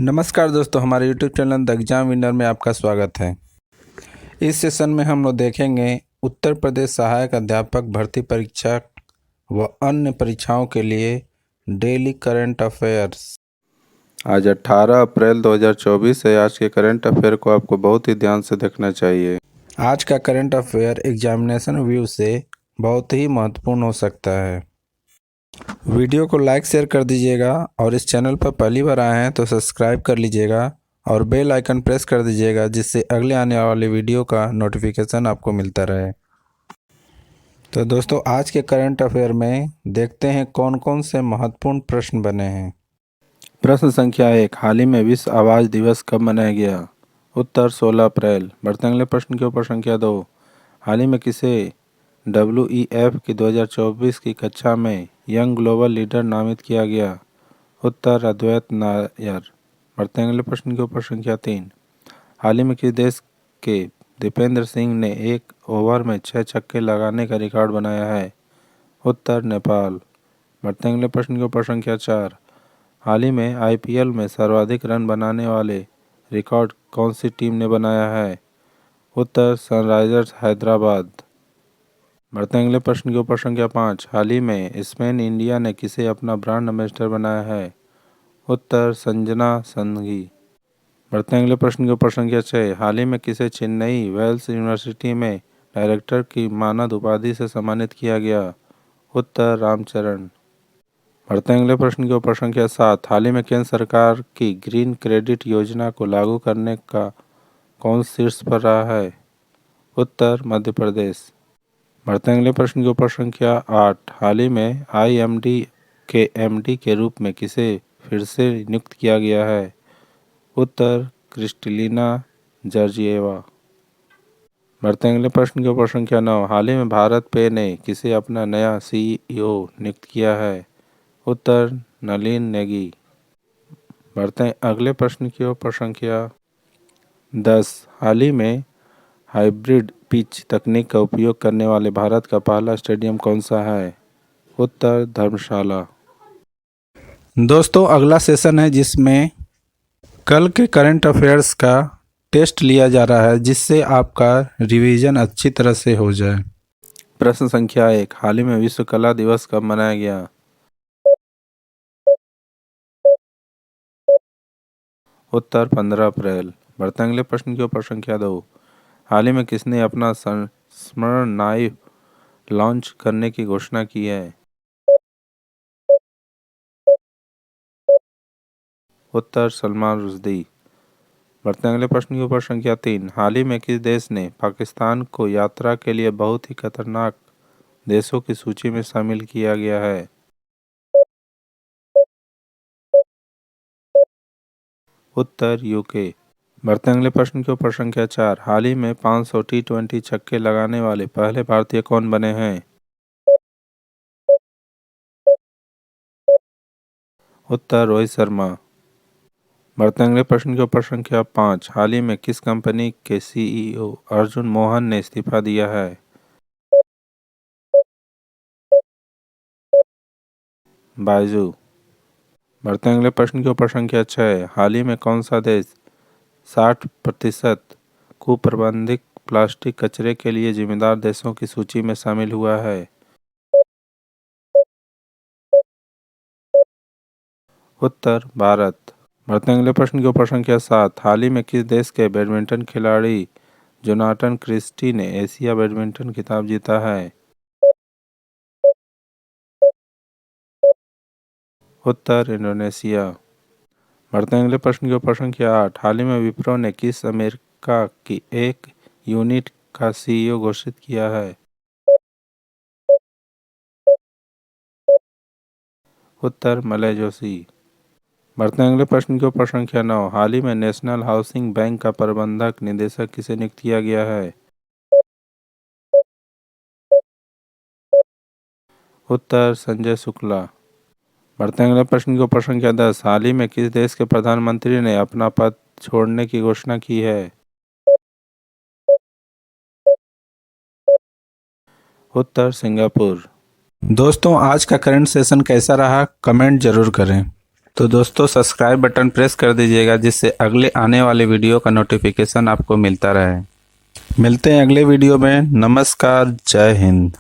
नमस्कार दोस्तों, हमारे YouTube channel the exam winner में आपका स्वागत है। इस सेशन में हम लोग देखेंगे उत्तर प्रदेश सहायक अध्यापक भर्ती परीक्षा व अन्य परीक्षाओं के लिए डेली करंट अफेयर्स। आज 18 अप्रैल 2024 है। आज के करंट अफेयर को आपको बहुत ही ध्यान से देखना चाहिए। आज का करंट अफेयर एग्जामिनेशन व्यू से बहुत ही महत्वपूर्ण हो सकता है। वीडियो को लाइक शेयर कर दीजिएगा और इस चैनल पर पहली बार आए हैं तो सब्सक्राइब कर लीजिएगा और बेल आइकन प्रेस कर दीजिएगा, जिससे अगले आने वाले वीडियो का नोटिफिकेशन आपको मिलता रहे। तो दोस्तों, आज के करंट अफेयर में देखते हैं कौन कौन से महत्वपूर्ण प्रश्न बने हैं। प्रश्न संख्या 1, हाल ही में विश्व आवाज़ दिवस कब मनाया गया? उत्तर 16 अप्रैल। बढ़ते अगले प्रश्न के ऊपर संख्या 2, हाल ही में किसे WEF की 2024 की कक्षा में यंग ग्लोबल लीडर नामित किया गया? उत्तर अद्वैत नायर। बढ़ते अगले प्रश्न के ऊपर संख्या 3, हाल ही में किस देश के दीपेंद्र सिंह ने एक ओवर में 6 छक्के लगाने का रिकॉर्ड बनाया है? उत्तर नेपाल। बढ़ते अगले प्रश्न के ऊपर संख्या 4, हाल ही में IPL में सर्वाधिक रन बनाने वाले रिकॉर्ड कौन सी टीम ने बनाया है? उत्तर सनराइजर्स हैदराबाद। बढ़ते अगले प्रश्न के ऊपर संख्या 5, हाल ही में स्पेन इंडिया ने किसे अपना ब्रांड एम्बेसडर बनाया है? उत्तर संजना संघी। बढ़ते अगले प्रश्न के ऊपर संख्या 6, हाल ही में किसे चेन्नई वेल्स यूनिवर्सिटी में डायरेक्टर की मानद उपाधि से सम्मानित किया गया? उत्तर रामचरण। बढ़ते अगले प्रश्न के ऊपर संख्या 7, हाल ही में केंद्र सरकार की ग्रीन क्रेडिट योजना को लागू करने का कौन शीर्ष पर रहा है? उत्तर मध्य प्रदेश। बढ़ते अगले प्रश्न के ऊपर संख्या 8, हाल ही में IMD के MD के रूप में किसे फिर से नियुक्त किया गया है? उत्तर क्रिस्टलिना जॉर्जिएवा। बढ़ते अगले प्रश्न के ऊपर संख्या 9, हाल ही में भारत पे ने किसे अपना नया CEO नियुक्त किया है? उत्तर नलिन नेगी। बढ़ते अगले प्रश्न की ओर संख्या 10, हाल ही में हाइब्रिड पिच तकनीक का उपयोग करने वाले भारत का पहला स्टेडियम कौन सा है? उत्तर धर्मशाला। दोस्तों, अगला सेशन है जिसमें कल के करंट अफेयर्स का टेस्ट लिया जा रहा है, जिससे आपका रिवीजन अच्छी तरह से हो जाए। प्रश्न संख्या 1, हाल ही में विश्व कला दिवस कब मनाया गया? उत्तर 15 अप्रैल। बढ़ते अगले प्रश्न के ऊपर संख्या 2, हाल ही में किसने अपना संस्मरण नाइफ लॉन्च करने की घोषणा की है? उत्तर सलमान रुश्दी। बढ़ते अगले प्रश्न के ऊपर संख्या 3, हाल ही में किस देश ने पाकिस्तान को यात्रा के लिए बहुत ही खतरनाक देशों की सूची में शामिल किया गया है? उत्तर UK। बढ़ते अगले प्रश्न के ऊपर संख्या 4, हाल ही में 500 T20 छक्के लगाने वाले पहले भारतीय कौन बने हैं? उत्तर रोहित शर्मा। बढ़ते अगले प्रश्न के ऊपर संख्या 5, हाल ही में किस कंपनी के CEO अर्जुन मोहन ने इस्तीफा दिया है? बायजू। बढ़ते अगले प्रश्न के ऊपर संख्या 6, हाल ही में कौन सा देश 60% कुप्रबंधित प्लास्टिक कचरे के लिए जिम्मेदार देशों की सूची में शामिल हुआ है? उत्तर भारत। बढ़ते अगले प्रश्न के ऊपर संख्या 7, हाल ही में किस देश के बैडमिंटन खिलाड़ी जोनाथन क्रिस्टी ने एशिया बैडमिंटन खिताब जीता है? उत्तर इंडोनेशिया। बढ़ते अगले प्रश्न के ऊपर संख्या 8, हाल ही में विप्रो ने किस अमेरिका की एक यूनिट का CEO घोषित किया है? उत्तर मलय जोशी। बढ़ते अगले प्रश्न के ऊपर संख्या 9, हाल ही में नेशनल हाउसिंग बैंक का प्रबंधक निदेशक किसे नियुक्त किया गया है? उत्तर संजय शुक्ला। बढ़ते अगले प्रश्न के ऊपर संख्या 10, हाल ही में किस देश के प्रधानमंत्री ने अपना पद छोड़ने की घोषणा की है? उत्तर सिंगापुर। दोस्तों, आज का करंट सेशन कैसा रहा कमेंट जरूर करें। तो दोस्तों सब्सक्राइब बटन प्रेस कर दीजिएगा जिससे अगले आने वाले वीडियो का नोटिफिकेशन आपको मिलता रहे। मिलते हैं अगले वीडियो में। नमस्कार, जय हिंद।